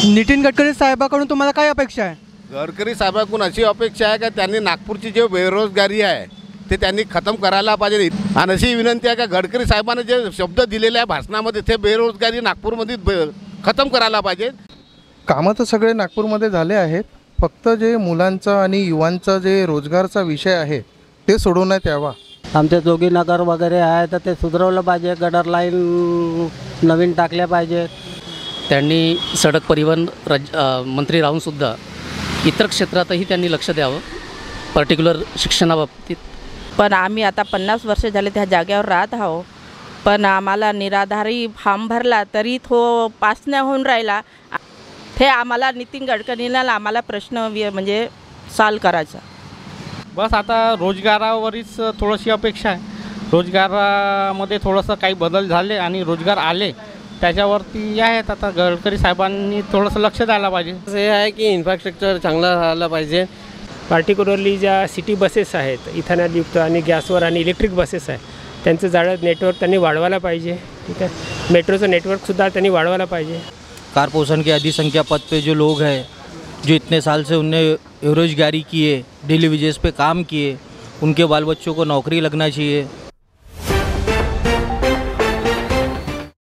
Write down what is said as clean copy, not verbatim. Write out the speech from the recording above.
नितीन गडकरी साहेबाकडून तुम्हाला काय अपेक्षा आहे? गडकरी साहेबांकडून अशी अपेक्षा आहे का त्यांनी नागपूरची जे बेरोजगारी आहे ते त्यांनी खतम करायला पाहिजे. आणि अशी विनंती आहे का गडकरी साहेबांनी जे शब्द दिलेले आहे भाषणामध्ये ते बेरोजगारी नागपूरमध्ये खतम करायला पाहिजे. कामं तर सगळे नागपूरमध्ये झाले आहेत, फक्त जे मुलांचा आणि युवांचा जे रोजगारचा विषय आहे ते सोडवण्यात यावा. आमचे जोगीनगर वगैरे आहे तर ते सुधारवलं पाहिजे. गटर लाईन नवीन टाकल्या पाहिजे. त्यांनी सडक परिवहन मंत्री राहूनसुद्धा इतर क्षेत्रातही त्यांनी लक्ष द्यावं, पर्टिक्युलर शिक्षणाबाबतीत. पण आम्ही आता 50 वर्ष झाले त्या जागेवर राहत आहो, पण आम्हाला निराधारी फॉर्म भरला तरी तो पास नाही होऊन राहिला. ते आम्हाला नितीन गडकरींना आम्हाला प्रश्न म्हणजे सॉल्व करायचा. बस आता रोजगारावरच थोडीशी अपेक्षा आहे. रोजगारामध्ये थोडंसं काही बदल झाले आणि रोजगार आले त्याच्यावरती आहेत. आता गडकरी साहेबांनी थोडंसं लक्ष द्यायला पाहिजे. हे आहे की इन्फ्रास्ट्रक्चर चांगलं राहायला पाहिजे. पार्टिक्युलरली ज्या सिटी बसेस आहेत इथेनॉलयुक्त आणि गॅसवर आणि इलेक्ट्रिक बसेस आहे त्यांचं जाळं नेटवर्क त्यांनी वाढवायला पाहिजे. ठीक आहे, मेट्रोचं नेटवर्कसुद्धा त्यांनी वाढवायला पाहिजे. कारपोरेशन के अधिसंख्या पद पे जो लोग हैं, जो इतने साल से उनने बेरोजगारी किए, डेली वेजेस पे काम किए, उनके बाल बच्चों को नौकरी लगना चाहिए.